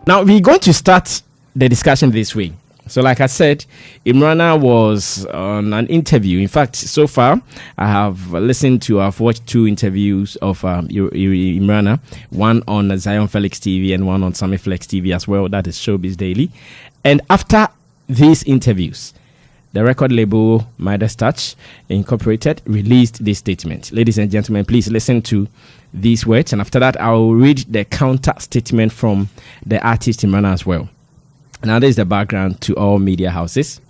Now, we're going to start the discussion this way. So, like I said, Imrana was on an interview. In fact, so far, I've watched 2 interviews of Imrana, one on Zion Felix TV and one on Sammy Flex TV as well. That is Showbiz Daily. And after these interviews, the record label Midas Touch Incorporated released this statement. Ladies and gentlemen, please listen to these words. And after that, I will read the counter statement from the artist Imrana as well. Now, this is the background to all media houses.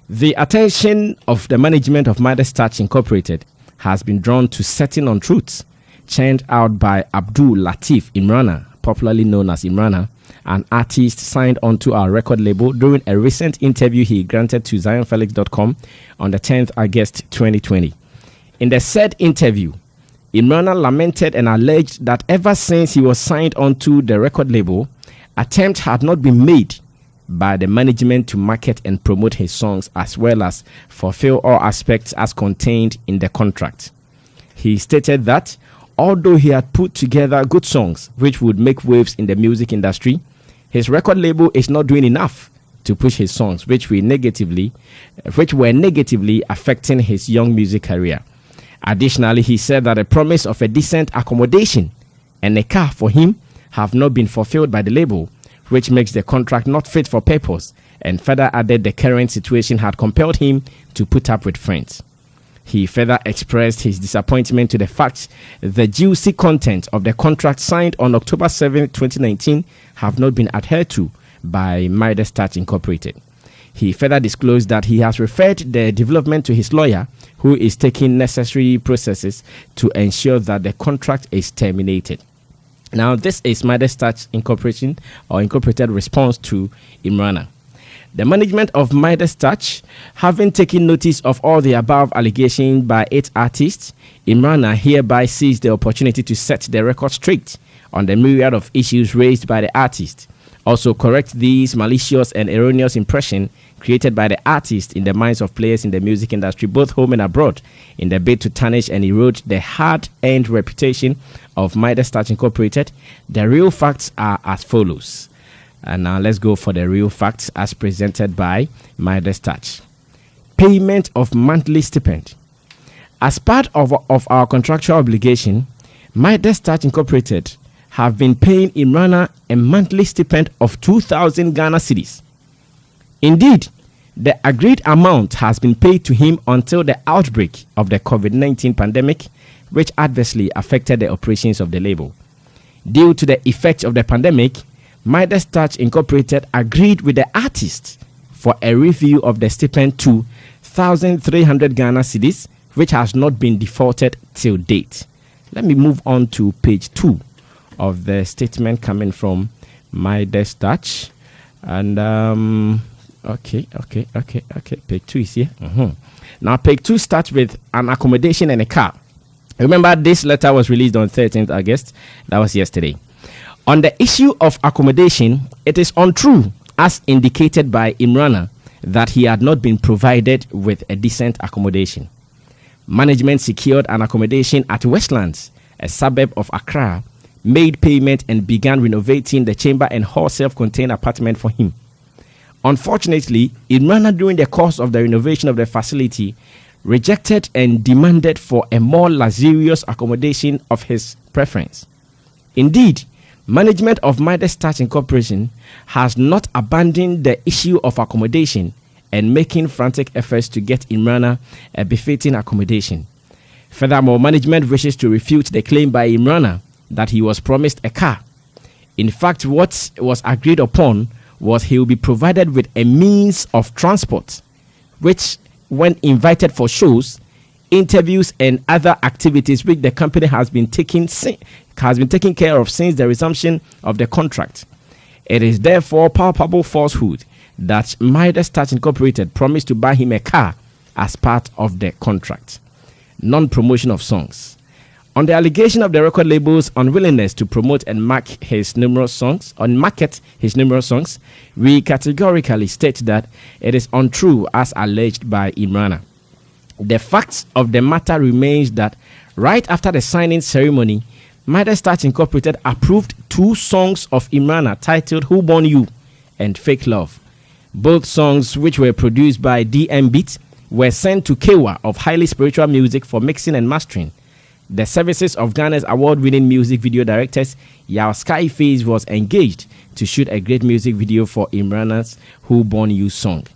The attention of the management of Midas Touch Incorporated has been drawn to certain untruths churned out by Abdul Latif Imrana, popularly known as Imrana, an artist signed onto our record label during a recent interview he granted to ZionFelix.com on the 10th August 2020. In the said interview, Imrana lamented and alleged that ever since he was signed onto the record label, attempts had not been made by the management to market and promote his songs as well as fulfill all aspects as contained in the contract. He stated that although he had put together good songs which would make waves in the music industry, his record label is not doing enough to push his songs which were negatively affecting his young music career. Additionally, he said that the promise of a decent accommodation and a car for him have not been fulfilled by the label, which makes the contract not fit for purpose, and further added the current situation had compelled him to put up with friends. He further expressed his disappointment to the fact the juicy content of the contract signed on October 7, 2019 have not been adhered to by Midas Touch Incorporated. He further disclosed that he has referred the development to his lawyer, who is taking necessary processes to ensure that the contract is terminated. Now, this is Midas Touch Incorporated response to Imrana. The management of Midas Touch, having taken notice of all the above allegations by 8 artists, Imrana hereby seized the opportunity to set the record straight on the myriad of issues raised by the artist. Also correct these malicious and erroneous impression created by the artist in the minds of players in the music industry, both home and abroad, in the bid to tarnish and erode the hard-earned reputation of Midas Touch Incorporated. The real facts are as follows. And now let's go for the real facts as presented by Midas Touch. Payment of monthly stipend. As part of our contractual obligation, Midas Touch Incorporated have been paying Imrana a monthly stipend of 2,000 Ghana cedis. Indeed, the agreed amount has been paid to him until the outbreak of the COVID-19 pandemic, which adversely affected the operations of the label. Due to the effects of the pandemic, Midas Touch Incorporated agreed with the artist for a review of the stipend to 1,300 Ghana cedis, which has not been defaulted till date. Let me move on to page 2 of the statement coming from Midas Touch. And okay. Page 2 is here. Now, page 2 starts with an accommodation and a car. Remember, this letter was released on 13th August. That was yesterday. On the issue of accommodation, it is untrue, as indicated by Imrana, that he had not been provided with a decent accommodation. Management secured an accommodation at Westlands, a suburb of Accra, made payment and began renovating the chamber and hall self-contained apartment for him. Unfortunately, Imrana, during the course of the renovation of the facility, rejected and demanded for a more luxurious accommodation of his preference. Indeed, management of Midas Touch Incorporation has not abandoned the issue of accommodation and making frantic efforts to get Imrana a befitting accommodation. Furthermore, management wishes to refute the claim by Imrana that he was promised a car. In fact, what was agreed upon was he will be provided with a means of transport, which, when invited for shows, interviews, and other activities which the company has been taking care of since the resumption of the contract. It is therefore palpable falsehood that Midas Touch Incorporated promised to buy him a car as part of the contract. Non-promotion of songs. On the allegation of the record label's unwillingness to promote and market his numerous songs, we categorically state that it is untrue as alleged by Imrana. The facts of the matter remains that right after the signing ceremony, Midas Touch Incorporated approved 2 songs of Imrana titled Who Born You and Fake Love. Both songs, which were produced by DM Beats, were sent to Kewa of Highly Spiritual Music for mixing and mastering. The services of Ghana's award-winning music video directors Yao Skyface was engaged to shoot a great music video for Imrana's Who Born You song.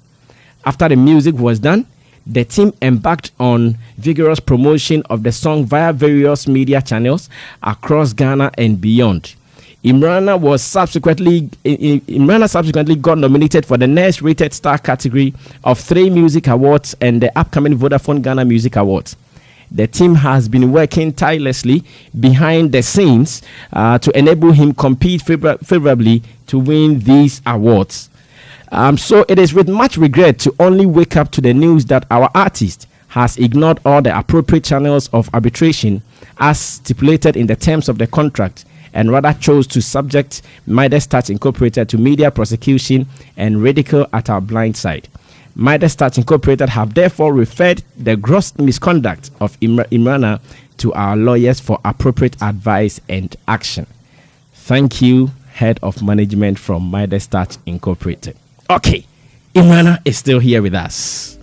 After the music was done, the team embarked on vigorous promotion of the song via various media channels across Ghana and beyond. Imrana subsequently got nominated for the Next Rated Star category of 3 music awards and the upcoming Vodafone Ghana Music Awards. The team has been working tirelessly behind the scenes to enable him compete favorably to win these awards. So it is with much regret to only wake up to the news that our artist has ignored all the appropriate channels of arbitration as stipulated in the terms of the contract, and rather chose to subject Midas Touch Incorporated to media prosecution and ridicule at our blind side. Midas Touch Incorporated have therefore referred the gross misconduct of Imrana to our lawyers for appropriate advice and action. Thank you, Head of Management from Midas Touch Incorporated. Okay, Imrana is still here with us.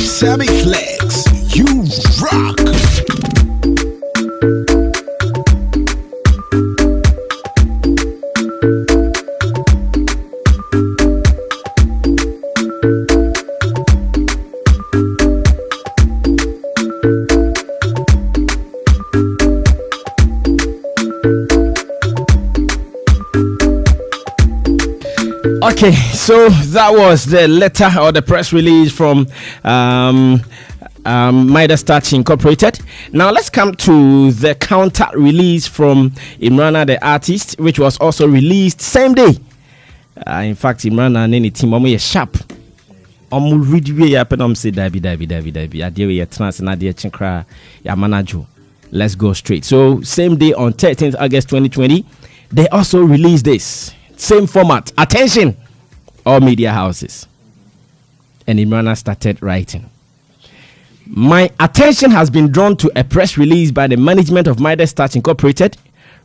Sammy Flex, you rock. Okay, so that was the letter or the press release from Midas Touch Incorporated. Now let's come to the counter release from Imrana the artist, which was also released same day. In fact, Imrana and any team omo sharp. Omo read we happen say dabi. Adewe ye trans na de chinkra ya manajo. Let's go straight. So same day on 13th August 2020, they also released this same format. Attention, all media houses. And Imrana started writing. My attention has been drawn to a press release by the management of Midas Touch Incorporated,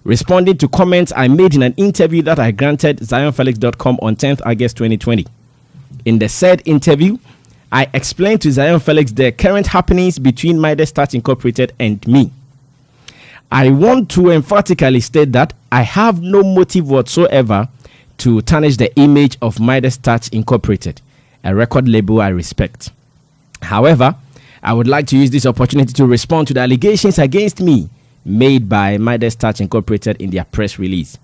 responding to comments I made in an interview that I granted ZionFelix.com on 10th August 2020. In the said interview, I explained to Zion Felix the current happenings between Midas Touch Incorporated and me. I want to emphatically state that I have no motive whatsoever to tarnish the image of Midas Touch Incorporated, a record label I respect. However, I would like to use this opportunity to respond to the allegations against me made by Midas Touch Incorporated in their press release.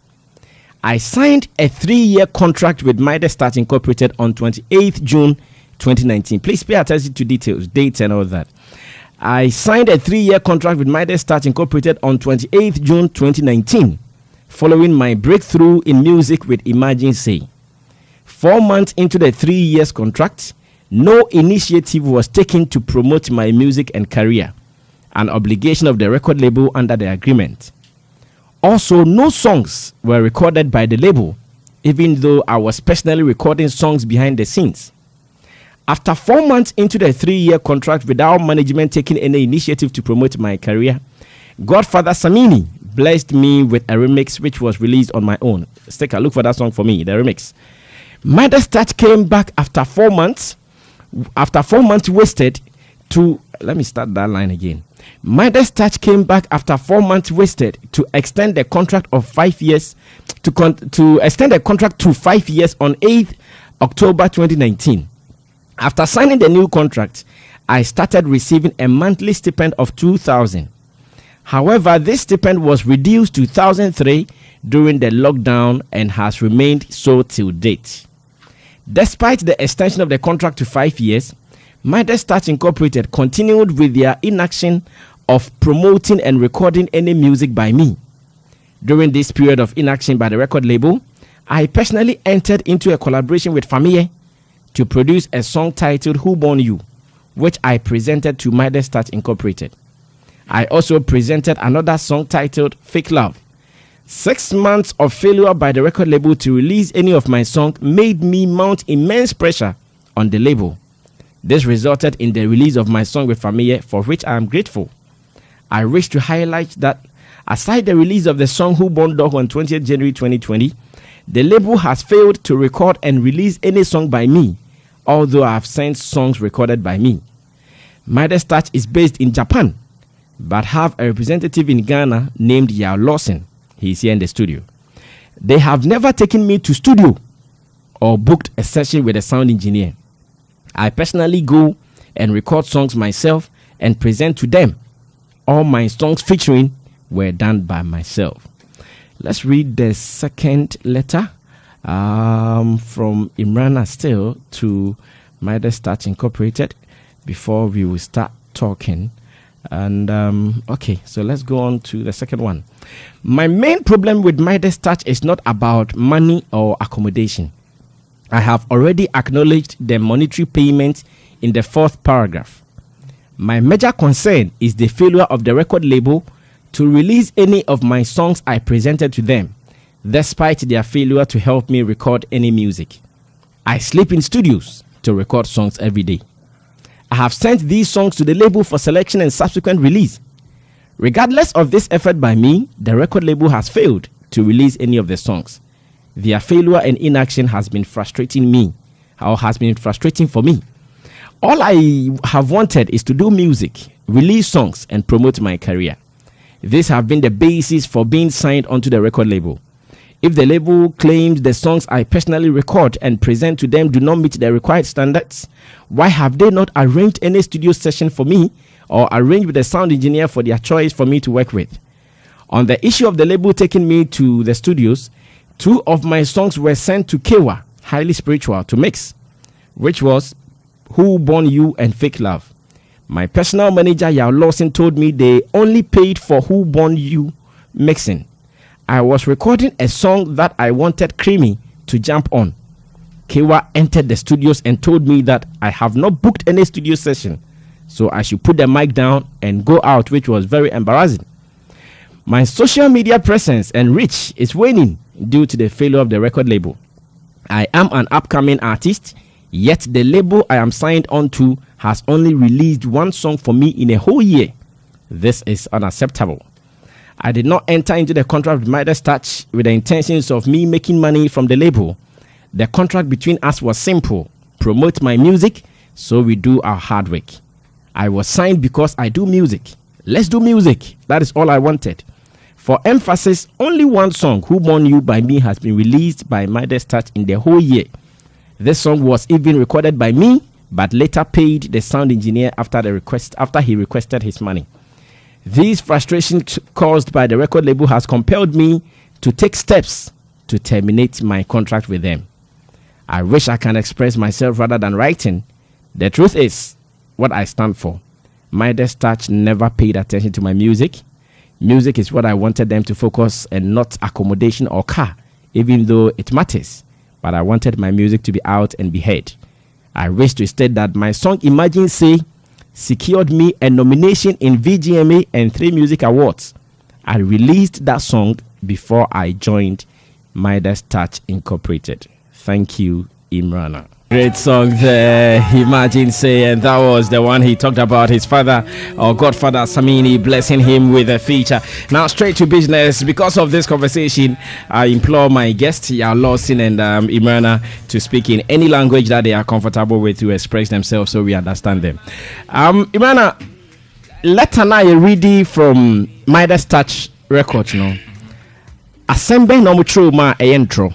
I signed a 3-year contract with Midas Touch Incorporated on 28th June 2019. Please pay attention to details, dates and all that. I signed a 3-year contract with Midas Touch Incorporated on 28th June 2019, following my breakthrough in music with Imagine Say. 4 months into the 3 years contract, no initiative was taken to promote my music and career, an obligation of the record label under the agreement. Also, no songs were recorded by the label, even though I was personally recording songs behind the scenes. After 4 months into the 3-year contract without management taking any initiative to promote my career, Godfather Sammy blessed me with a remix which was released on my own. Let's take a look for that song for me, the remix. Midas Touch came back after 4 months. After 4 months wasted to... Let me start that line again. Midas Touch came back after 4 months wasted to extend the contract of 5 years to extend the contract to 5 years on 8th October 2019. After signing the new contract, I started receiving a monthly stipend of 2,000. However, this stipend was reduced to 1,003 during the lockdown and has remained so till date. Despite the extension of the contract to 5 years, Midas Touch Incorporated continued with their inaction of promoting and recording any music by me. During this period of inaction by the record label, I personally entered into a collaboration with Famille to produce a song titled Who Born You, which I presented to Midas Touch Incorporated. I also presented another song titled Fake Love. 6 months of failure by the record label to release any of my songs made me mount immense pressure on the label. This resulted in the release of my song with Familia, for which I am grateful. I wish to highlight that aside the release of the song Who Born Dog on 20th January 2020, the label has failed to record and release any song by me, although I have sent songs recorded by me. Midas Touch is based in Japan, but have a representative in Ghana named Zylofon. He's here in the studio. They have never taken me to studio or booked a session with a sound engineer. I personally go and record songs myself and present to them. All my songs featuring were done by myself. Let's read the second letter from Imrana still to Midas Touch Incorporated before we will start talking. And okay, so let's go on to the second one. My main problem with Midas Touch is not about money or accommodation. I have already acknowledged the monetary payment in the 4th paragraph. My major concern is the failure of the record label to release any of my songs I presented to them, despite their failure to help me record any music. I sleep in studios to record songs every day. I have sent these songs to the label for selection and subsequent release. Regardless of this effort by me, the record label has failed to release any of the songs. Their failure and inaction has been frustrating me, or has been frustrating for me. All I have wanted is to do music, release songs, and promote my career. These have been the basis for being signed onto the record label. If the label claims the songs I personally record and present to them do not meet the required standards, why have they not arranged any studio session for me or arranged with a sound engineer for their choice for me to work with? On the issue of the label taking me to the studios, 2 of my songs were sent to Kewa, Highly Spiritual, to mix, which was Who Born You and Fake Love. My personal manager Zylofon told me they only paid for Who Born You mixing. I was recording a song that I wanted Creamy to jump on. Kewa entered the studios and told me that I have not booked any studio session, so I should put the mic down and go out, which was very embarrassing. My social media presence and reach is waning due to the failure of the record label. I am an upcoming artist, yet the label I am signed on to has only released 1 song for me in a whole year. This is unacceptable. I did not enter into the contract with Midas Touch with the intentions of me making money from the label. The contract between us was simple: promote my music, so we do our hard work. I was signed because I do music. Let's do music. That is all I wanted. For emphasis, only 1 song, Who Born You by me, has been released by Midas Touch in the whole year. This song was even recorded by me, but later paid the sound engineer after he requested his money. These frustrations caused by the record label has compelled me to take steps to terminate my contract with them. I wish I can express myself rather than writing. The truth is what I stand for. Midas Touch never paid attention to my music. Music is what I wanted them to focus and not accommodation or car, even though it matters. But I wanted my music to be out and be heard. I wish to state that my song Imagine Say secured me a nomination in VGMA and 3 music awards. I released that song before I joined Midas Touch Incorporated. Thank you, Imrana. Great song there, Imagine Say, and that was the one he talked about his father or godfather Sammy blessing him with a feature. Now straight to business. Because of this conversation, I implore my guests Zylofon and Imrana to speak in any language that they are comfortable with to express themselves so we understand them. Imrana, letter na ready from Midas Touch Records, no? Assemble no mutroma e intro.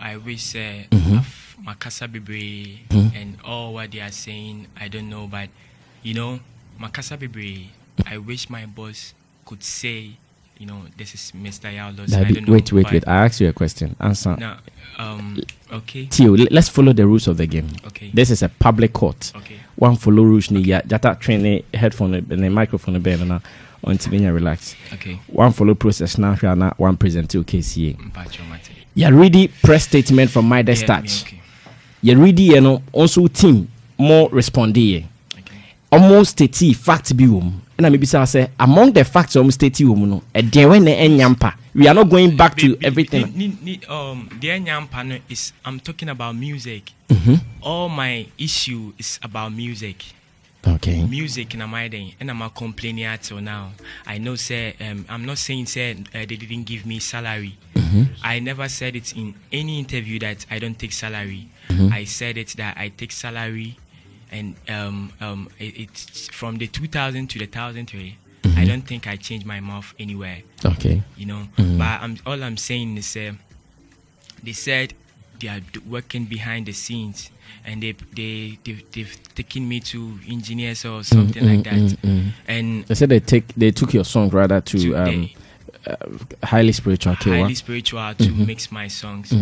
I wish Makasa Bibre and all what they are saying, I don't know, but Makasa Bibre, I wish my boss could say, this is Mr. Zylofon. I don't know. Wait. I asked you a question. Answer. No, okay. Tio, let's follow the rules of the game. Okay. This is a public court. Okay. One follow rules ni ya data train headphone and the microphone ben na until you relax. Okay. One follow process now na one present to KCA. You ready press statement from Midas Touch. Okay. You ready also team more respondee. Okay. Almost 30 fact biom And I maybe say among the facts of state you no, we are not going back to everything. The Nyampa is I'm talking about music. All my issue is about music. Okay. Music in my day, and I'm complaining until now. I know, say, I'm not saying, say, they didn't give me salary. I never said it in any interview that I don't take salary. I said it that I take salary, and it's from the 2000 to the 2003. I don't think I changed my mouth anywhere. Okay. You know, but all I'm saying is, they said they are working behind the scenes, and they've taken me to engineers or something like that. And they said they took your song rather to highly spiritual. Highly spiritual to mix my songs.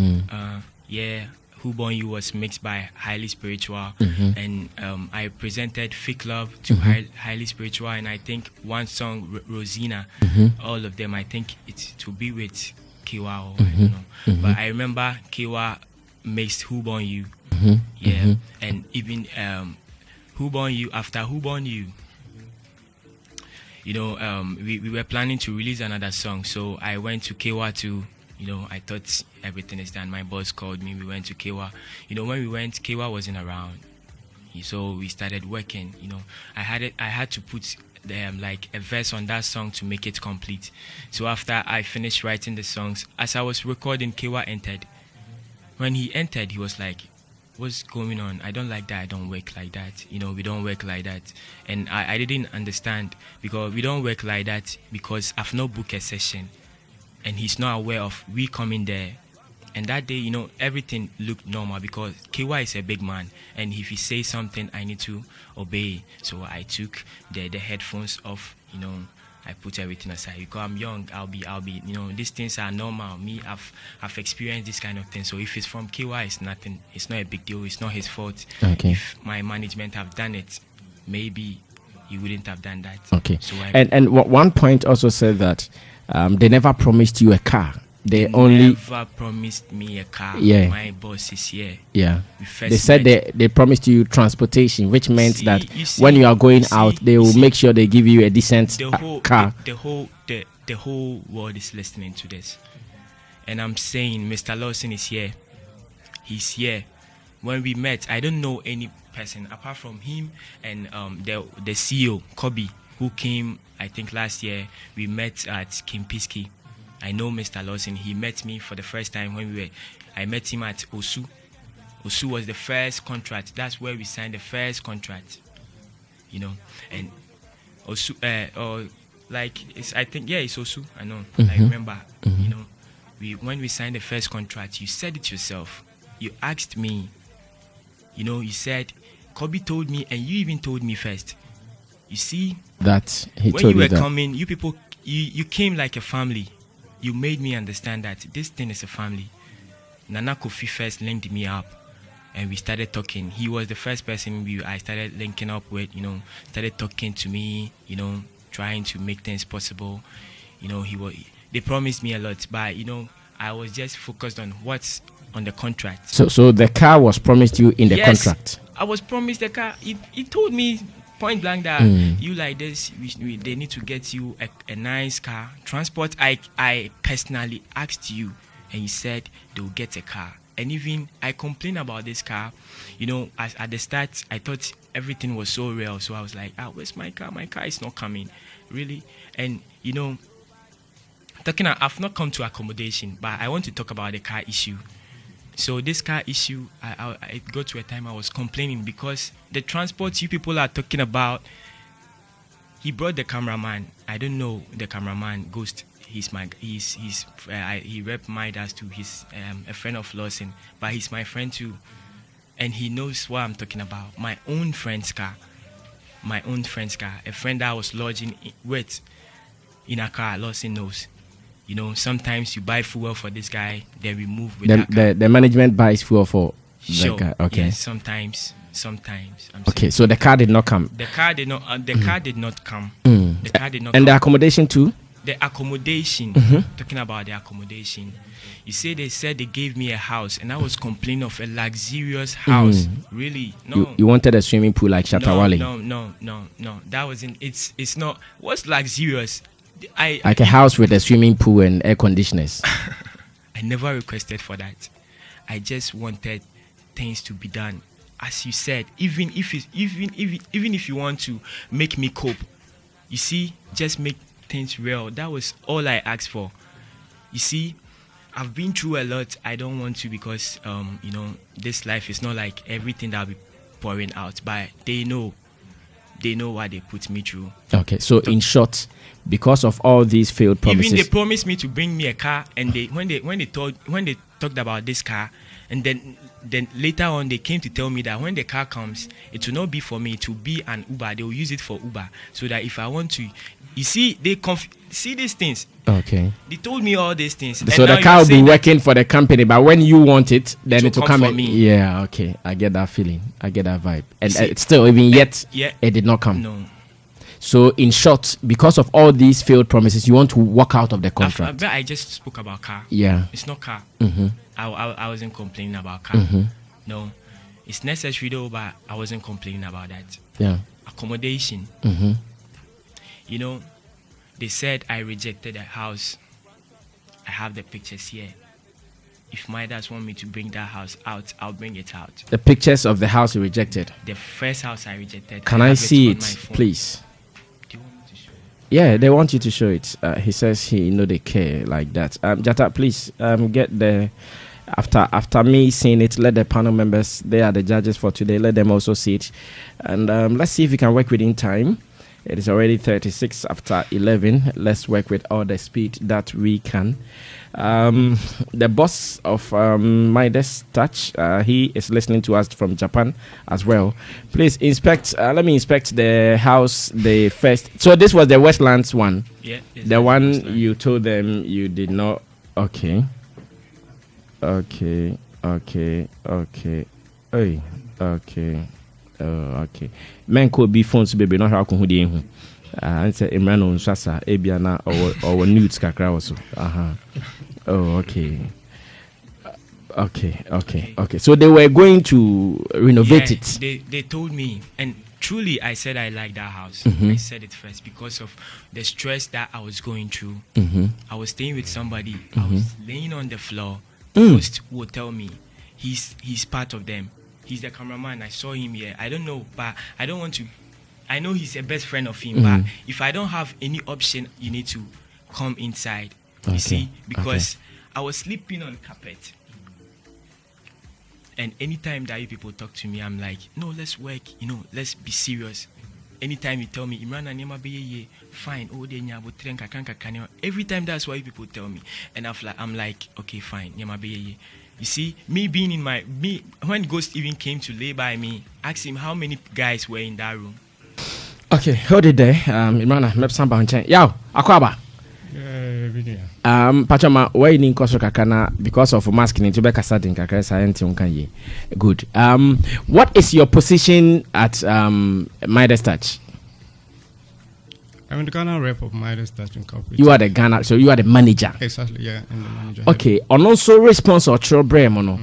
Yeah. Who Born You was mixed by Highly Spiritual, and I presented Fake Love to Highly Spiritual, and I think one song Rosina, all of them. I think it's to be with Kiwa, I don't know, but I remember Kiwa mixed Who Born You, yeah, and even Who Born You after Who Born You. You know, we were planning to release another song, so I went to Kiwa to. You know, I thought everything is done. My boss called me. We went to Kewa. You know, when we went, Kewa wasn't around. So we started working. You know, I had to put like a verse on that song to make it complete. So after I finished writing the songs, as I was recording, Kewa entered. When he entered, he was like, "What's going on? I don't like that. I don't work like that. You know, we don't work like that." And I didn't understand, because we don't work like that because I've not booked a session. And he's not aware of we coming there. And that day, you know, everything looked normal because KY is a big man, and if he says something, I need to obey. So I took the headphones off, you know, I put everything aside because I'm young. I'll be, you know, these things are normal. Me, I've experienced this kind of thing. So if it's from KY, it's nothing. It's not a big deal. It's not his fault. Okay. If my management have done it, maybe he wouldn't have done that. Okay. So and one point also said that. They never promised you a car. They only never promised me a car. Yeah. My boss is here. Yeah. They said they promised you transportation, which meant that when you are going out, they will make sure they give you a decent car. The whole world is listening to this, and I'm saying Mr. Lawson is here. He's here. When we met, I don't know any person apart from him and the CEO Kobe, who came. I think last year we met at Kimpiski. I know Mr. Lawson. He met me for the first time I met him at Osu. Osu was the first contract. That's where we signed the first contract. You know, and Osu, I think it's Osu. I know. I remember. You know, when we signed the first contract, you said it yourself. You asked me. You know, you said, Kobe told me, and you even told me first. You see, that he when told you were that. coming, you people, you came like a family. You made me understand that this thing is a family. Nana Kofi first linked me up, and we started talking. He was the first person I started linking up with. You know, started talking to me. You know, trying to make things possible. You know, they promised me a lot, but you know, I was just focused on what's on the contract. So the car was promised you in the contract. I was promised the car. He told me point blank that you like this, they need to get you a nice car. Transport, I personally asked you, and you said they will get a car. And even I complained about this car. You know, at the start, I thought everything was so real. So I was like, where's my car? My car is not coming. Really? And, you know, I've not come to accommodation, but I want to talk about the car issue. So this car issue, I got to a time I was complaining because the transport you people are talking about, he brought the cameraman. I don't know the cameraman, Ghost. He rep Midas too. He's a friend of Lawson, but he's my friend too. And he knows what I'm talking about. My own friend's car. A friend that I was lodging with in a car, Lawson knows. You know, sometimes you buy fuel for this guy, then we move with that car. The management buys fuel for sure. the guy. Okay. Yes, sometimes. Okay, so the car did not come. The car did not come. The The car did not and come. the accommodation too? the accommodation. Talking about the accommodation, you say they said they gave me a house, and I was complaining of a luxurious house. Really? No. You wanted a swimming pool like Shatawale? No. That wasn't. It's not. What's luxurious? Like a house with a swimming pool and air conditioners. I never requested for that. I just wanted things to be done, as you said. Even if you want to make me cope, you see, just make things real. That was all I asked for. You see, I've been through a lot. I don't want to, because this life is not like everything that I'll be pouring out. But they know what they put me through. Okay, so in short, because of all these failed promises, even they promised me to bring me a car, and when they talked about this car, and then later on they came to tell me that when the car comes, it will not be for me, it will be an Uber. They will use it for Uber, so that if I want to, you see, they see these things. Okay. They told me all these things. So the car will be working for the company, but when you want it, then it will come for me. Yeah, okay. I get that feeling. I get that vibe. And it's still, even yet, it did not come. No. So in short, because of all these failed promises, you want to walk out of the contract. I just spoke about car. Yeah. It's not car. I wasn't complaining about car. No. It's necessary though, but I wasn't complaining about that. Yeah. Accommodation. They said I rejected a house. I have the pictures here. If Midas want me to bring that house out, I'll bring it out. The pictures of the house you rejected? The first house I rejected. Can I see it, please? Do you want me to show it? Yeah, they want you to show it. He says they care like that. Jata, please get the... After me seeing it, let the panel members, they are the judges for today, let them also see it. And let's see if we can work within time. It is already 36 after 11. Let's work with all the speed that we can. The boss of Midas Touch, he is listening to us from Japan as well. Please inspect. Let me inspect the house. The first. So this was the Westlands one. Yeah. The one Westland. You told them you did not. Okay. Hey. Okay. Okay. Men could be phones baby not how can who and say Imrana on Sasa Ebiana or nudes kakra also. Oh, okay. Okay. So they were going to renovate it. They told me, and truly I said I like that house. I said it first because of the stress that I was going through. I was staying with somebody. I was laying on the floor. The host would tell me he's part of them. He's the cameraman. I saw him here. I don't know, but I don't want to. I know he's a best friend of him, but if I don't have any option, you need to come inside. You see, because I was sleeping on carpet. And anytime that you people talk to me, I'm like, no, let's work. Let's be serious. Anytime you tell me, Imrana nema be fine. Oh, every time that's what you people tell me, and I'm like, okay, fine, nema be. You see, when Ghost even came to lay by me, asked him how many guys were in that room. Okay, hold it there. Imrana, mepsamba unchen. Yo, akwaba. Pachama, why in Koso Kakana because of masking to Becca Sadin Kakara Science Unkanyi. Good. What is your position at Midas Touch? I'm the Ghana rep of Midas Touch Incorporated. You are the Ghana, so you are the manager. Exactly, yeah, I'm the manager. Okay, and also response or Chobre mono.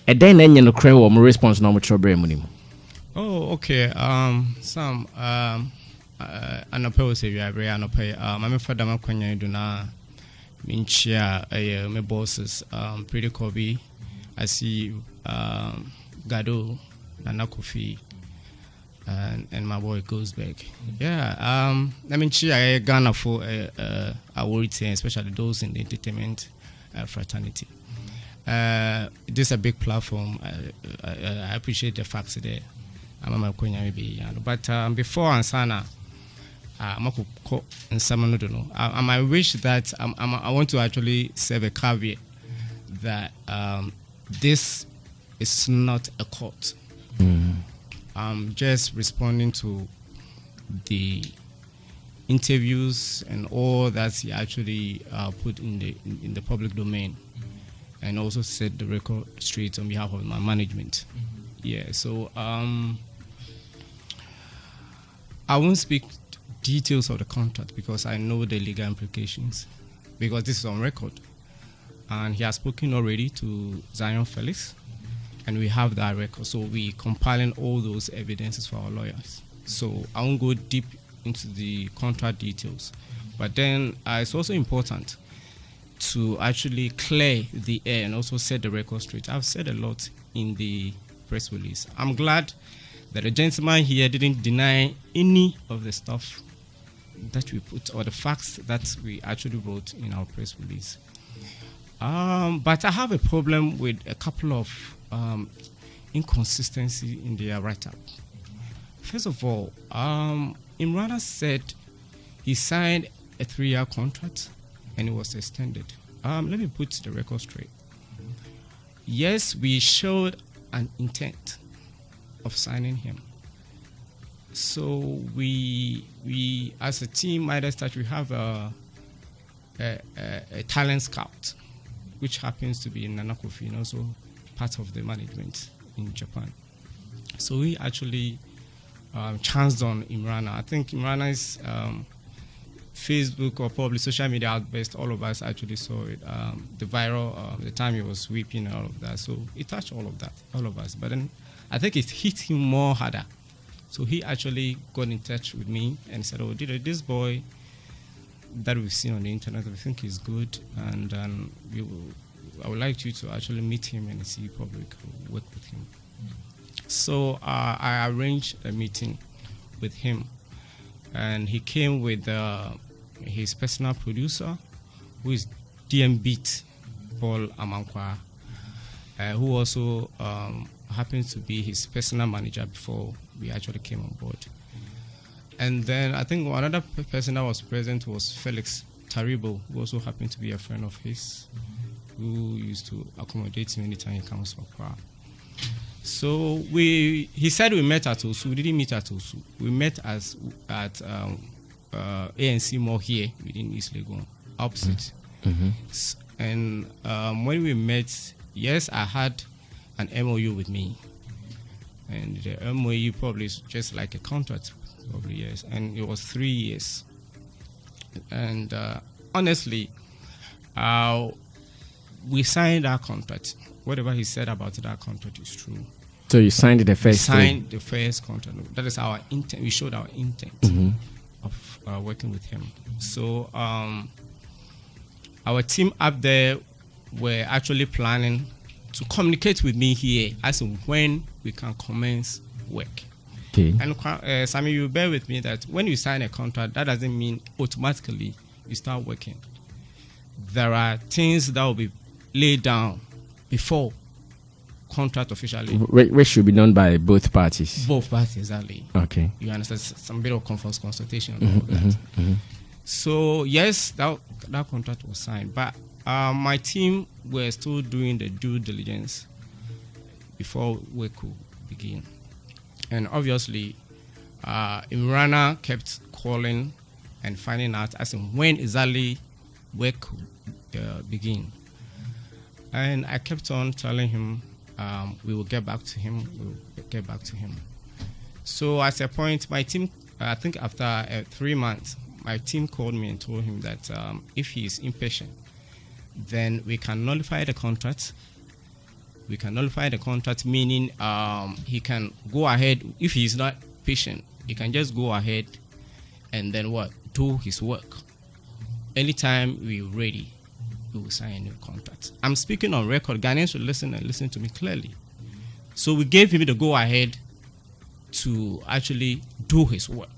And then you crave or response no Chobre money. Oh, okay. Some anapɛ say we are very anapɛ. I'm for them kwanya do na minchia my bosses pretty Kobe. I see Gado Nana Kofi and my boy goes back. Yeah, I mean I Ghana for awards, especially those in the entertainment fraternity. This is a big platform. I appreciate the facts there. I'm a but before Ansana, I'm I wish that I want to actually serve a caveat that this is not a court. I'm just responding to the interviews and all that he actually put in the public domain, and also set the record straight on behalf of my management. Yeah, so I won't speak details of the contract because I know the legal implications, because this is on record. And he has spoken already to Zion Felix, and we have that record. So we compiling all those evidences for our lawyers. So I won't go deep into the contract details. But then it's also important to actually clear the air and also set the record straight. I've said a lot in the press release. I'm glad that the gentleman here didn't deny any of the stuff that we put or the facts that we actually wrote in our press release. But I have a problem with a couple of inconsistency in their write-up. First of all, Imrana said he signed a 3-year contract and it was extended. Let me put the record straight. Yes, we showed an intent of signing him. So we as a team, Midas, we have a talent scout, which happens to be in Nana Kofi and also part of the management in Japan. So we actually chanced on Imrana. I think Imrana's Facebook or probably social media outburst, all of us actually saw it. The viral, the time he was weeping and all of that. So it touched all of us. But then I think it hit him more harder. So he actually got in touch with me and said, oh, this boy that we've seen on the internet, we think he's good, and I would like you to actually meet him and see if we could work with him. So I arranged a meeting with him, and he came with his personal producer, who is DM Beat, Paul Amankwa, who also happens to be his personal manager before we actually came on board. And then I think another person that was present was Felix Taribo, who also happened to be a friend of his, who used to accommodate him anytime he comes for Accra. So he said we met at Osu. We didn't meet at Osu. We met at ANC Mall here within East Legon, opposite. Mm-hmm. And when we met, yes, I had an MOU with me. And the MOU probably is just like a contract, probably, yes. And it was 3 years. And honestly, we signed that contract. Whatever he said about that contract is true. So you signed the first? Signed the first contract. That is our intent. We showed our intent of working with him. So our team up there were actually planning to communicate with me here as to when we can commence work. Okay. And Sammy, you bear with me that when you sign a contract, that doesn't mean automatically you start working. There are things that will be laid down before contract officially. Which should be done by both parties. Both parties, exactly. Okay. You understand? Some bit of consultation and all that. Mm-hmm. So yes, that contract was signed, but my team were still doing the due diligence before we could begin. And obviously, Imrana kept calling and finding out as in when exactly work could begin. And I kept on telling him we will get back to him. So at a point, my team, I think after 3 months, my team called me and told him that if he is impatient, then we can nullify the contract. We can nullify the contract, meaning he can go ahead. If he is not patient, he can just go ahead and then do his work. Anytime we're ready, we will sign a new contract. I'm speaking on record. Ghanaians should listen and listen to me clearly. So we gave him the go ahead to actually do his work.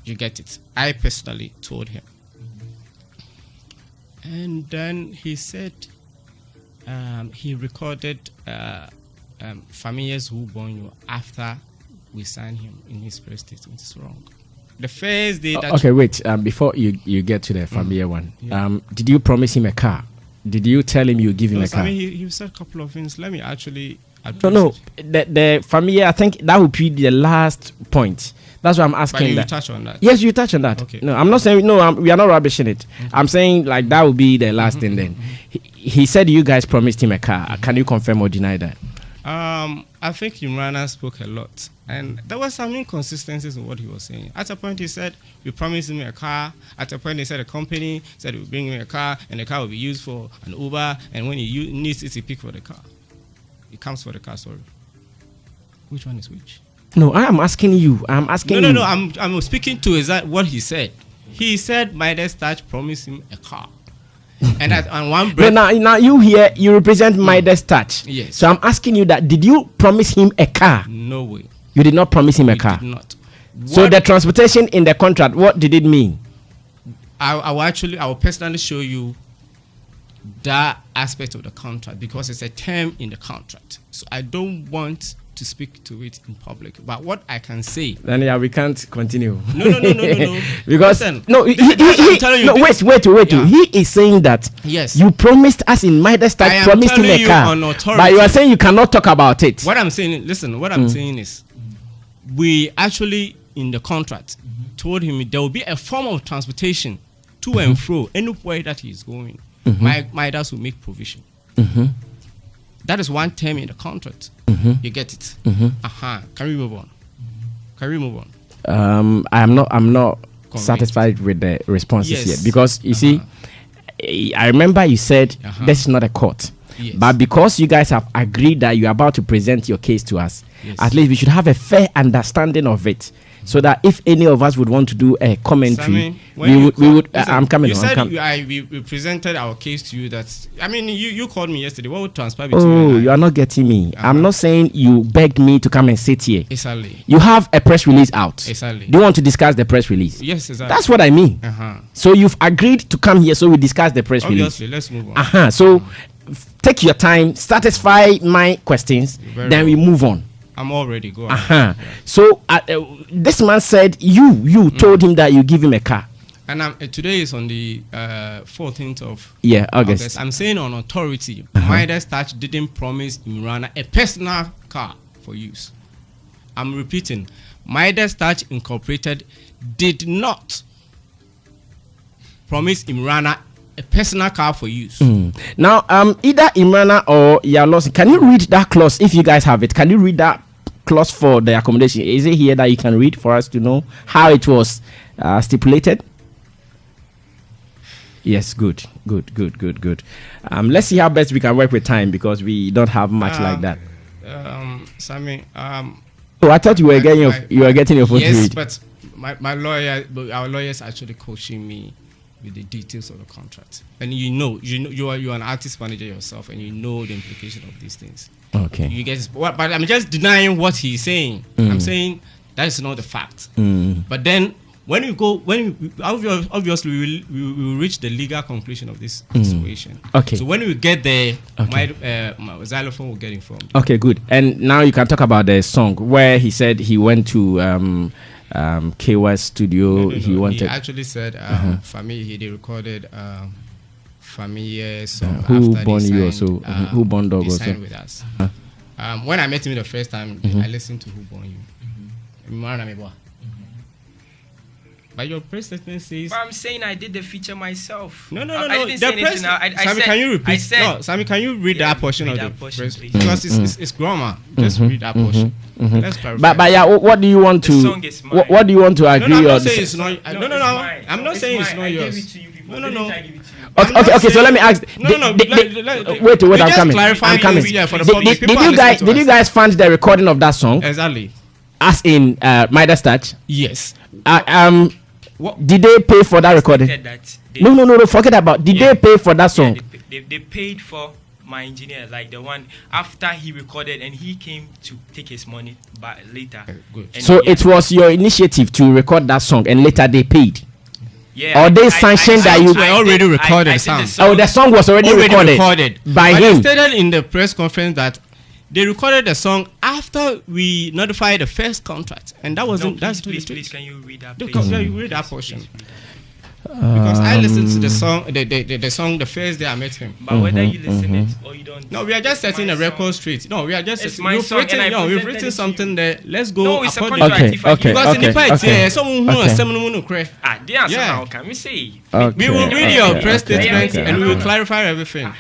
You get it? I personally told him. And then he said he recorded Familiars Who Born You after we signed him in his press statement. It's wrong. The first day that... Okay, wait. Before you get to the familiar one, did you promise him a car? Did you tell him you give him a car? I mean, he said a couple of things. Let me actually... No. The familiar, I think that would be the last point. That's why I'm asking. But you touch on that. Yes, you touch on that. Okay. No, I'm not saying we are not rubbishing it. I'm saying like that would be the last thing. Then he said you guys promised him a car. Can you confirm or deny that? I think Imrana spoke a lot, and there were some inconsistencies in what he was saying. At a point, he said we promised him a car. At a point, he said a company said we bring him a car, and the car will be used for an Uber. And when he needs it, he pick for the car. He comes for the car. Sorry, which one is which? No, I am asking you. I'm asking. No. I'm speaking to exactly what he said. He said Midas Touch promised him a car. And on one breath. Now you represent Midas Touch. Yes. So I'm asking you that did you promise him a car? No way. You did not promise him a car. Did not. So the transportation in the contract, what did it mean? I will personally show you that aspect of the contract because it's a term in the contract. So I don't want to speak to it in public, but what I can say. Then yeah, we can't continue. No. Because listen, wait. Yeah. He is saying that yes, you promised us in Midas Touch, promised him a car, but you are saying you cannot talk about it. What I'm saying, listen, what I'm saying is, we actually in the contract told him there will be a form of transportation to and fro anywhere that he is going. Midas will make provision. That is one term in the contract. You get it. Can we move on? I'm not satisfied with the responses yet because you see, I remember you said this is not a court. Yes. But because you guys have agreed that you're about to present your case to us, at least we should have a fair understanding of it. So that if any of us would want to do a commentary, Sammy, we would. Listen, I'm coming. You said we presented our case to you. You called me yesterday. What would transpire between you and I? You are not getting me. I'm not saying you begged me to come and sit here. Exactly. You have a press release out. Exactly. Do you want to discuss the press release? Yes, exactly. That's what I mean. So you've agreed to come here, so we discuss the press Obviously, release. let's move on. So take your time, satisfy my questions, then we move on. I'm already going. So this man said you told him that you give him a car. And today is on the 14th of August. I'm saying on authority, Midas Touch didn't promise Imrana a personal car for use. I'm repeating, Midas Touch Incorporated did not promise Imrana a personal car for use. Now, either Imrana or Yalos, can you read that clause if you guys have it? Can you read that clause for the accommodation? Is it here that you can read for us to know how it was stipulated? Yes, good. Let's see how best we can work with time because we don't have much like that. Sammy, I thought you were getting your phone. Yes, but my lawyer, our lawyers actually coaching me with the details of the contract, and you are an artist manager yourself, and you know the implication of these things. Okay. You guys, but I'm just denying what he's saying. I'm saying that is not the fact. But then obviously we will reach the legal conclusion of this situation. Okay. So when we get there, my Zylofon will get informed. Okay, good. And now you can talk about the song where he said he went to KY's studio. He actually said for me they recorded Family song Who after Born they You signed, also Who Born Dog they also signed with us. When I met him the first time, I listened to Who Born You. Imrana Meboa. But your press statement says. But I'm saying I did the feature myself. No. I didn't say anything. Sammy, can you repeat? Sammy, can you read that portion of the press? Because it's grammar. Just read that portion. Let's clarify. But yeah, what do you want to? What do you want to agree on? I'm not saying it's not yours. No. Okay. So let me ask. Wait. I'm coming. Did you guys fund the recording of that song? Exactly. As in Midas Touch? Yes. Did they pay for that recording? No. Forget about. Did they pay for that song? They paid for my engineer, like the one after he recorded, and he came to take his money back later. Good. So it was your initiative to record that song, and later they paid. Yeah. Or they sanctioned that you already recorded the song. Oh, the song was already recorded by him. They stated in the press conference that they recorded the song after we notified the first contract, and that wasn't. Please, can you read that? You read that portion. Because I listened to the song, the song the first day I met him. But whether you listen it or you don't. No, we are just setting a record straight. No, we are just. It's my song, We've written something there. Let's go. No, it's a contract. Okay. Because in the part here, someone who has someone cry. The answer now can we say? We will read your press statement and we will clarify everything.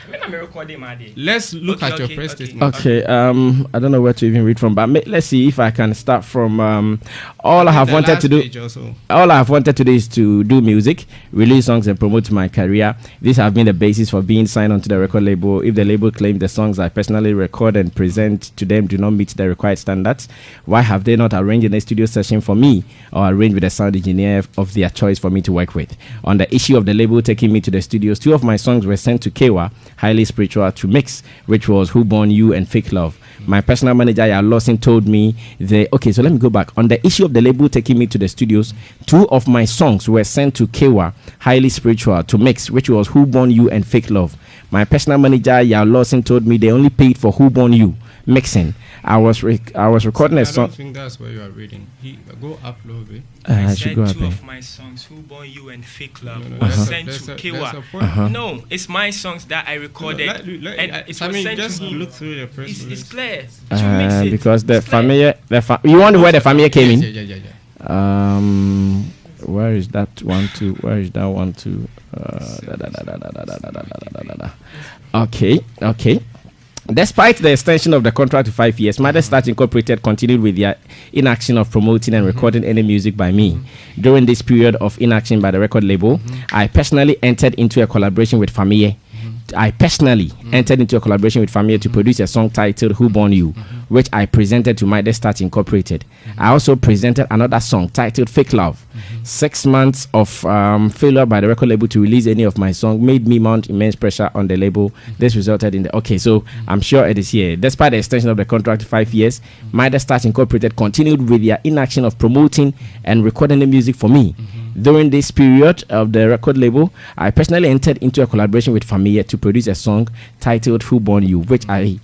Let's look at your press statement. Okay. I don't know where to even read from, but let's see if I can start from. All I have wanted to do. All I have wanted to do is to do music, release songs, and promote my career. These have been the basis for being signed onto the record label. If the label claims the songs I personally record and present to them do not meet the required standards, why have they not arranged in a studio session for me or arranged with a sound engineer of their choice for me to work with? On the issue of the label taking me to the studios, 2 of my songs were sent to Kewa, Highly Spiritual, to mix, which was Who Born You and Fake Love. My personal manager, Lawson, told me okay, so let me go back. On the issue of the label taking me to the studios, 2 of my songs were sent to Kewa, Highly Spiritual, to mix, which was Who Born You and Fake Love. My personal manager, Lawson, told me they only paid for Who Born You mixing. I was recording a song. I don't think that's where you are reading. Go up a little bit. I said 2 of my songs, Who Born You and Fake Love, was sent to Kewa. No, it's my songs that I recorded. And it was sent just to me. look through the press. It's clear. To mix it. Because the family, you wonder where the family came in? Yeah. Where is that one to? Where is that one to? Okay. Despite the extension of the contract to 5 years, Midas Touch Incorporated continued with their inaction of promoting and recording any music by me. During this period of inaction by the record label, I personally entered into a collaboration with Famille. To produce a song titled Who Born You, which I presented to Midas Touch Incorporated. I also presented another song titled Fake Love. 6 months of failure by the record label to release any of my songs made me mount immense pressure on the label. This resulted in so I'm sure it is here. Despite the extension of the contract to 5 years, Midas Touch Incorporated continued with their inaction of promoting and recording the music for me. During this period of the record label, I personally entered into a collaboration with Famille to produce a song titled Who Born You, which I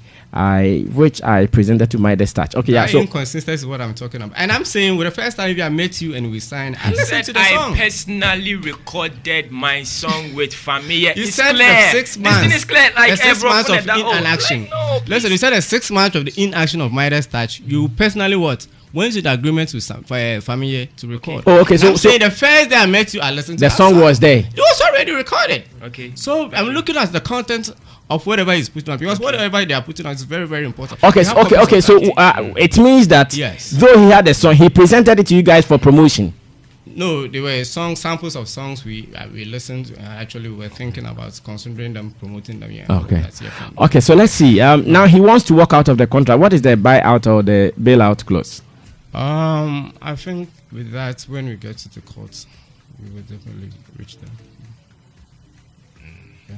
presented to Midas Touch. Okay, so inconsistency is what I'm talking about. And I'm saying, with the first time I met you and we signed, I listened to the song. I personally recorded my song with Famille. You said the 6 months. This thing is clear. Like the 6 months of inaction. Listen, you said the 6 months of the inaction of Midas Touch. You personally what? Went to the agreement with Famille to record. Oh, okay. So the first day I met you, I listened to the song. Was there. It was already recorded. Okay. So I'm looking at the content of whatever is putting on, because whatever they are putting on is very, very important. Okay. So it means that though he had a song, he presented it to you guys for promotion. No, they were samples of songs we listened to. Actually, we were thinking about considering them, promoting them. Yeah. Okay. So let's see. Now he wants to walk out of the contract. What is the buyout or the bailout clause? I think with that, when we get to the courts, we will definitely reach them. Yeah.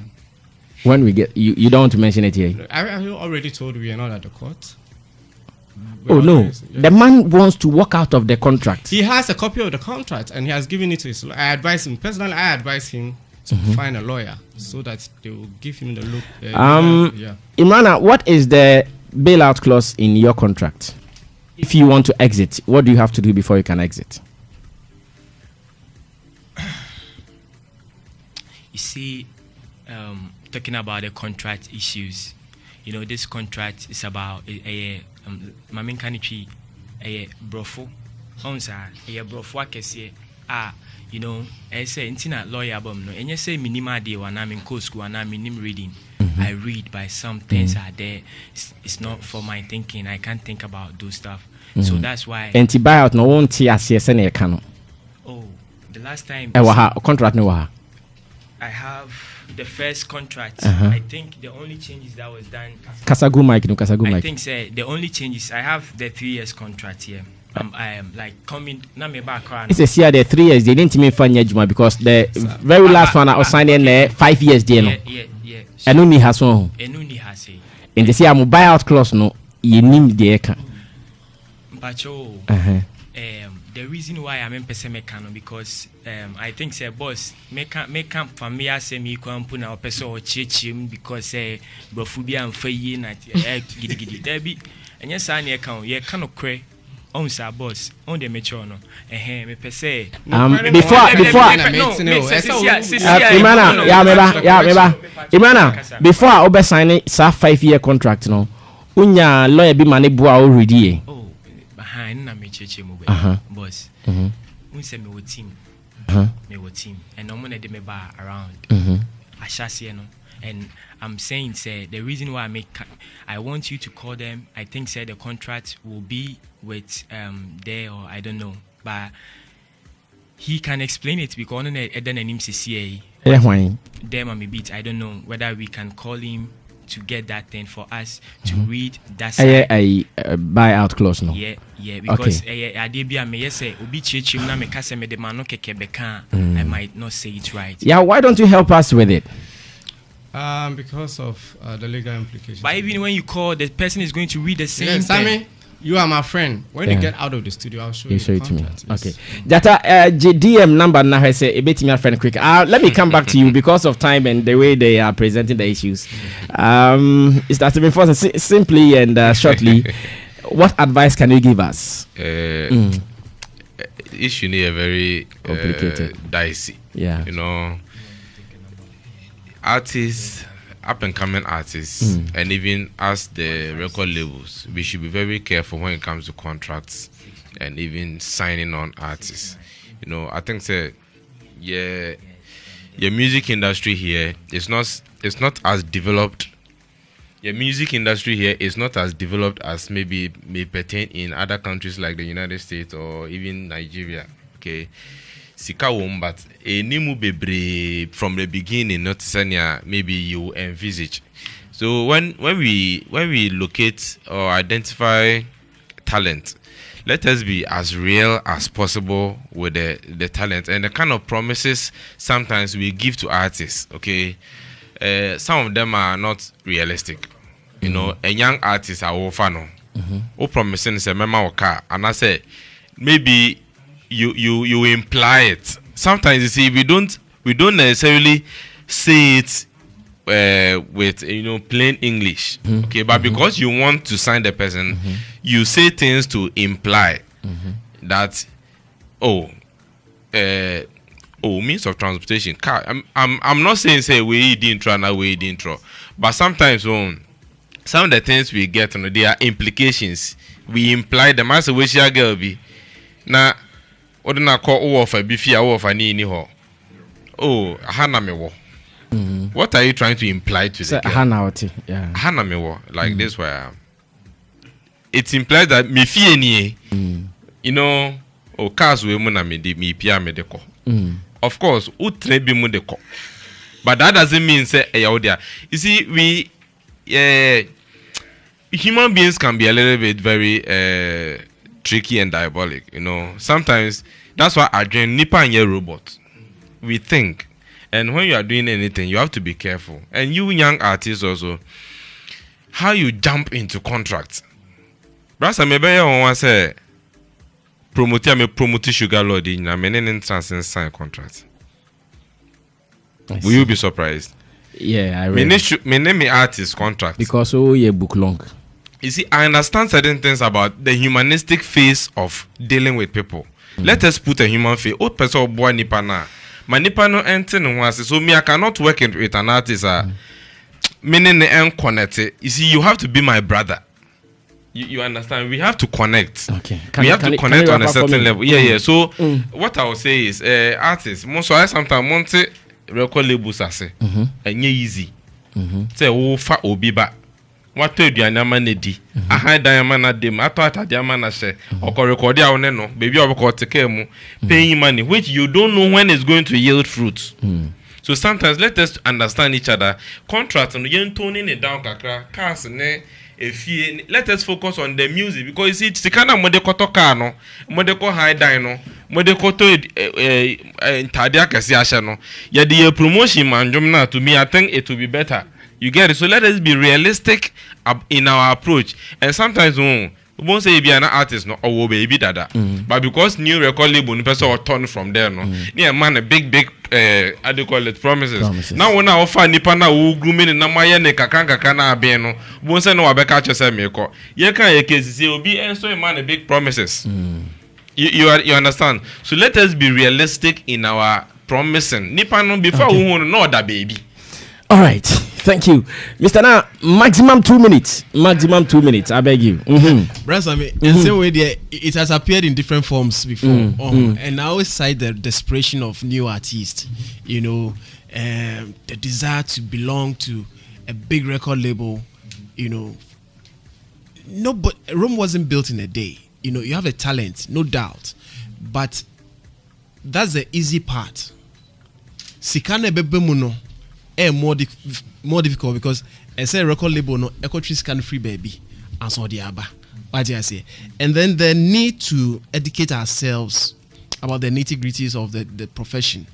When we get, you don't want to mention it here. I already told you we are not at the court. The man wants to walk out of the contract. He has a copy of the contract and he has given it to his lawyer. I advise him to find a lawyer so that they will give him the look. Imrana, what is the bailout clause in your contract? If you want to exit, what do you have to do before you can exit? You see, talking about the contract issues, this contract is about my main country, brofo. Brofo akese. I say intina lawyer bom no. And you say minima de when I'm in school and I'm in reading. I read, by some things are there. It's not for my thinking. I can't think about those stuff. So that's why. And to buy out no one TSN cano. Oh, the last time. Contract no waha. I have the first contract. I think the only changes that was done. Kasagu mic. I think the only changes. I have the 3 years contract here. I am like coming. Not me background. It's a year. The 3 years they didn't even find Juma because the very last one I was signing there 5 years. Yeah. And only has one. In the year buyout clause no. You name the eka. But the reason why I'm in Pesemekano because I think say boss make camp for me as me come put our person or chim because brofubia and fayi na gidi debi and yes I near count ye cannot cray on sa boss on the mature no me per se Imrana before obe sign sa 5-year contract no unya lawyer bi mane bua already behind na me cheche mo boss unse me wo team and no one de me ba around ashase no. And I'm saying, say, the reason why I want you to call them, I think, say, the contract will be with there or I don't know, but he can explain it because on the CCA, them and me beat. I don't know whether we can call him to get that thing for us to read that side. A buyout clause, no? Yeah, because I might not say it right. Yeah, why don't you help us with it? Because of the legal implications. But even when you call, the person is going to read the same Sammy, you are my friend. When you get out of the studio, I'll show you. Show it to me. Okay. Jata, GDM number now has a bit my friend quick. Let me come back to you because of time and the way they are presenting the issues. It's that before simply and shortly. What advice can you give us? Issue is very complicated, dicey. Yeah, you know. Artists, up and coming artists, and even as the record labels, we should be very careful when it comes to contracts and even signing on artists. You know, I think that your music industry here is not as developed. Your music industry here is not as developed as maybe may pertain in other countries like the United States or even Nigeria. Okay. Sikawom, but a nimu bebre from the beginning, not sanya maybe you envisage. So when we locate or identify talent, let us be as real as possible with the talent and the kind of promises sometimes we give to artists. Okay, some of them are not realistic. You know, a young artist are ofano. O promising say mema oka, and I say maybe. You imply it. Sometimes you see we don't necessarily say it with plain English. Okay, but because you want to sign the person, you say things to imply that means of transportation car. I'm not saying say we didn't try now we didn't try, but sometimes some of the things we get there are implications. We imply them as a wish your girl be now. Odina call offer befia offer ni ho. Oh, hana me wo. What are you trying to imply to the girl? Hana me wo. Like this way. It implies that me fie ni you know, o cars we mu na me di me pia me de ko. Of course, utre bi mu de ko. But that doesn't mean say there. You see, we human beings can be a little bit very tricky and diabolic, you know. Sometimes that's why I join Nipa and your robot. We think, and when you are doing anything, you have to be careful. And you young artists also, how you jump into contracts. Brasa maybe I want to say, promote sugar lord in a many sign contract. Will you be surprised? Yeah, I read. Many artist contract because you book long. You see, I understand certain things about the humanistic phase of dealing with people. Let us put a human face. Oh, person boy nipa na. My nipa no ente no wase. So me I cannot work with an artist. Meaning the connected. You see, you have to be my brother. You understand? We have to connect. Okay. We have to connect on a certain level. Yeah. So what I will say is, artists. Most I sometimes want to record labels as and easy. Say oh fa obi ba. What to do di a high diamond at them. I thought at diamond say or record ya no baby or take care paying money which you don't know when it's going to yield fruits. So sometimes let us understand each other. Contracts and you toning it down kakra cars ne let us focus on the music because you see it's the kind of modekoto car no modeko high dino modekoto tadia kesi asha no ya the promotion manjom na to me I think it will be better. You get it? So let us be realistic in our approach. And sometimes won't say be an artist no or baby dada. But because new record label no person or turn from there no. Yeah man a big how do you call it promises. Now when I offer nipa na wo grooming na ma ye ne kaka na be no. Won't say no abeka chese me ko. Ye kan ye case say obi enso man a big promises. You understand? So let us be realistic in our promising. Nipa no before we know that baby. All right, thank you, Mr. Na. Maximum 2 minutes. Maximum 2 minutes. I beg you. Brother Sammy, in the same way, it has appeared in different forms before, and I always cite the desperation of new artists. You know, the desire to belong to a big record label. You know, no, but Rome wasn't built in a day. You know, you have a talent, no doubt, but that's the easy part. Sikane bebemuno. More difficult because I say record label no eco-trees can free baby and so the aba. What do I say? And then the need to educate ourselves about the nitty-gritties of the profession.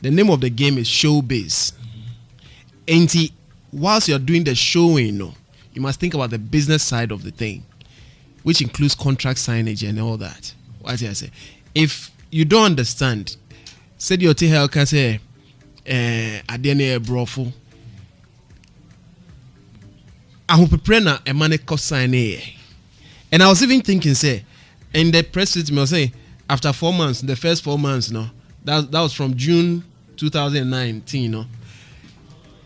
The name of the game is showbiz. And whilst you're doing the showing, you must think about the business side of the thing, which includes contract signage and all that. What do I say? If you don't understand, said your T-Hell can say adene brofo prepare na a man sign. And I was even thinking, say, in the press statement, I was saying, after 4 months, the first 4 months, that was from June 2019,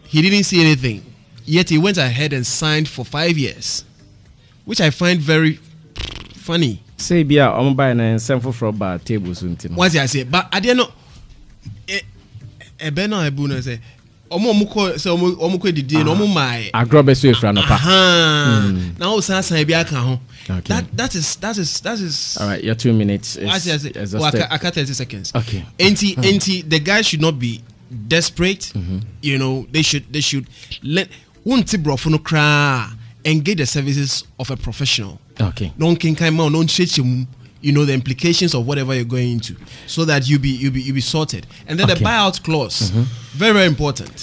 he didn't see anything. Yet he went ahead and signed for 5 years, which I find very funny. Say, be a buying and sample from bar tables. What did I say? But I didn't know. Ebena ebuna say omo say omo ko didi no omo mai agrobe so efra no pa now san bia kan ho that is all right. Your 2 minutes is I cut 30 seconds. Okay. Anti the guy should not be desperate. You know, they should let won't brofo no cry engage the services of a professional. Okay. No can come on, no shit you know the implications of whatever you're going into, so that you be sorted. And then the buyout clause, very, very important.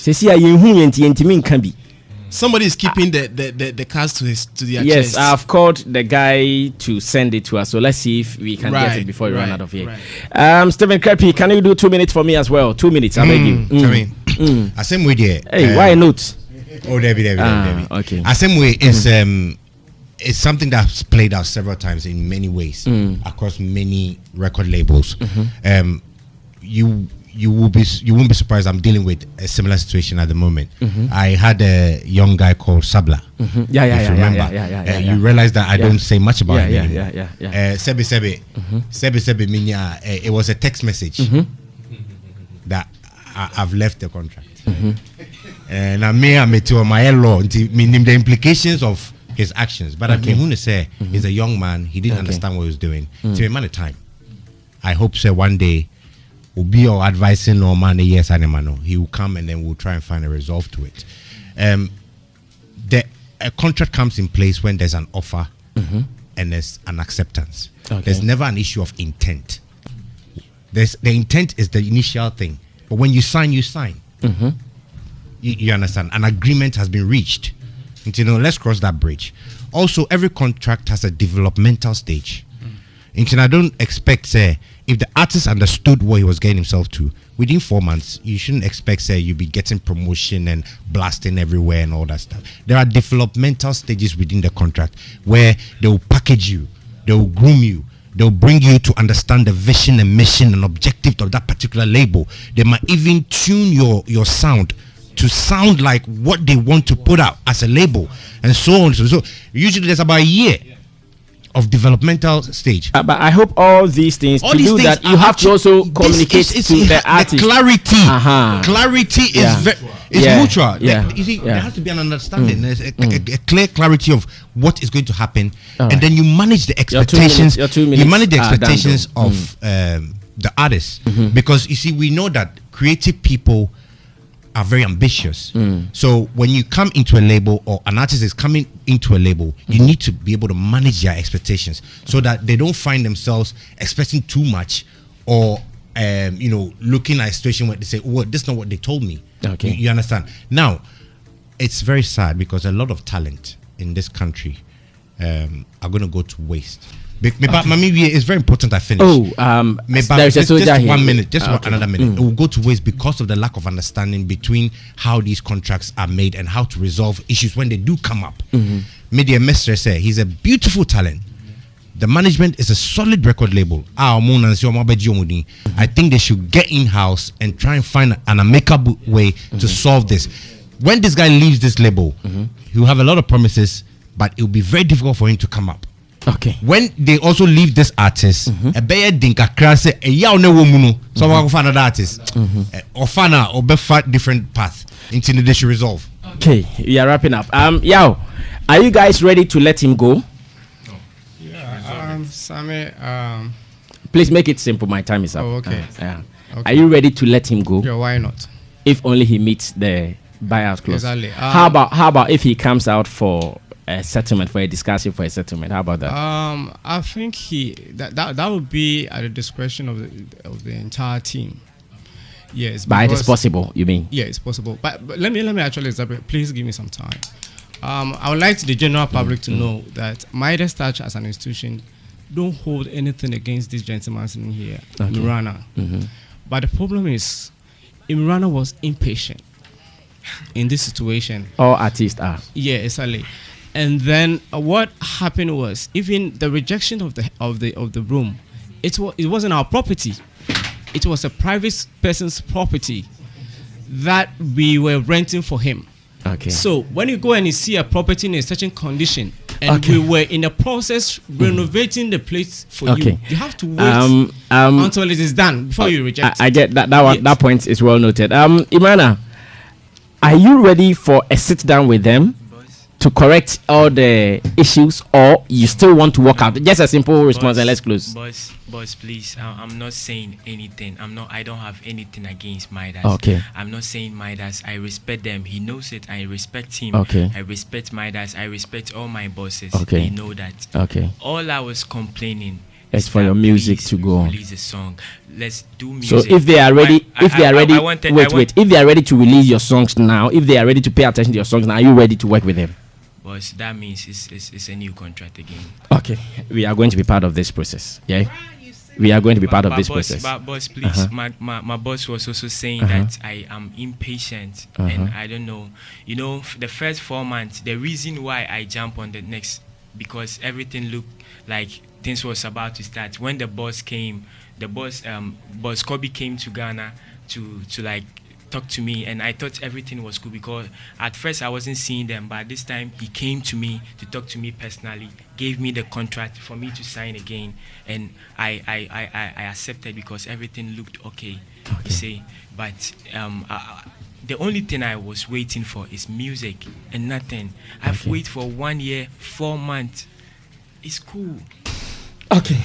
Somebody is keeping the cards to their chest. Yes, I've called the guy to send it to us. So let's see if we can get it before we run out of here. Stephen Krepi, can you do 2 minutes for me as well? 2 minutes, I beg you. Same way there. Hey, why not? Oh, Debbie. Okay. Same way is it's something that's played out several times in many ways across many record labels. You won't be surprised. I'm dealing with a similar situation at the moment. I had a young guy called Sabla. Yeah. You realize that I don't say much about him anymore. Sebi minya. It was a text message that I've left the contract. And I may to my law meaning the implications of his actions, but I mean, to say he's a young man. He didn't understand what he was doing. To a man of time, I hope so. One day, will be our advising no man. Yes, animal. He will come and then we'll try and find a resolve to it. A contract comes in place when there's an offer and there's an acceptance. There's never an issue of intent. The intent is the initial thing, but when you sign, you sign. You understand? An agreement has been reached. You know, let's cross that bridge. Also, every contract has a developmental stage. And I don't expect, say, if the artist understood what he was getting himself to, within 4 months, you shouldn't expect, say, you'll be getting promotion and blasting everywhere and all that stuff. There are developmental stages within the contract where they will package you, they will groom you, they'll bring you to understand the vision and mission and objective of that particular label. They might even tune your sound to sound like what they want to put out as a label, and so on. So usually there's about a year of developmental stage. But I hope all these things you have to also communicate to the artist. The clarity is mutual. You see, there has to be an understanding. There's a clear clarity of what is going to happen, and then you manage the expectations. You manage the expectations of the artists, because you see, we know that creative people are very ambitious. So when you come into a label, or an artist is coming into a label, you need to be able to manage their expectations so that they don't find themselves expecting too much, or looking at a situation where they say, "Oh, this is not what they told me." You understand? Now, it's very sad because a lot of talent in this country are going to go to waste. It's very important I finish. There's a soldier just here. 1 minute, another minute. It will go to waste because of the lack of understanding between how these contracts are made and how to resolve issues when they do come up. Media Mestre say he's a beautiful talent. The management is a solid record label. I think they should get in-house and try and find an amicable way to solve this. When this guy leaves this label, he'll have a lot of promises, but it will be very difficult for him to come up. Okay. When they also leave this artist, a bear dinka krase a yaw ne womuno, so I go find another artist, or fana or be fight different path until they should resolve. Okay, we are wrapping up. Yao, are you guys ready to let him go? Sammy, please make it simple. My time is up. Oh, okay. Okay. Okay. Are you ready to let him go? Yeah, why not? If only he meets the buyout clause. Exactly. How about if he comes out for a settlement, for a discussion for a settlement? How about that? I think that would be at the discretion of the entire team. Yes, but it is possible. You mean? Yeah, it's possible. But let me actually elaborate. Please give me some time. I would like the general public to know that Midas Touch as an institution don't hold anything against this gentleman sitting here, Imrana. But the problem is, Imrana was impatient in this situation. All artists are. Yeah, exactly. And then what happened was, even the rejection of the room, it wasn't our property. It was a private person's property that we were renting for him. Okay. So when you go and you see a property in a certain condition, and we were in the process renovating the place for you, you have to wait until it is done before you reject. I get that. That point is well noted. Imrana, are you ready for a sit down with them to correct all the issues, or you still want to walk out? Just a simple response, and let's close. Boss, please. I'm not saying anything. I don't have anything against Midas. Okay. I'm not saying Midas. I respect them. He knows it. I respect him. Okay. I respect Midas. I respect all my bosses. Okay. They know that. Okay. All I was complaining is for your music to go on. Release a song. Let's do music. So if they are ready, if they are ready to release your songs now, if they are ready to pay attention to your songs now, are you ready to work with them? Boss, that means it's a new contract again. Okay, we are going to be part of this process. Yeah, we are going to be part of this process. But boss, please, my boss was also saying that I am impatient and I don't know. You know, the first 4 months, the reason why I jump on the next, because everything looked like things was about to start. When the boss came, boss Kobe came to Ghana to like talk to me, and I thought everything was cool because at first I wasn't seeing them, but this time he came to me to talk to me personally, gave me the contract for me to sign again, and I accepted because everything looked okay. You see, but the only thing I was waiting for is music and nothing. I've waited for 1 year, 4 months. It's cool. Okay.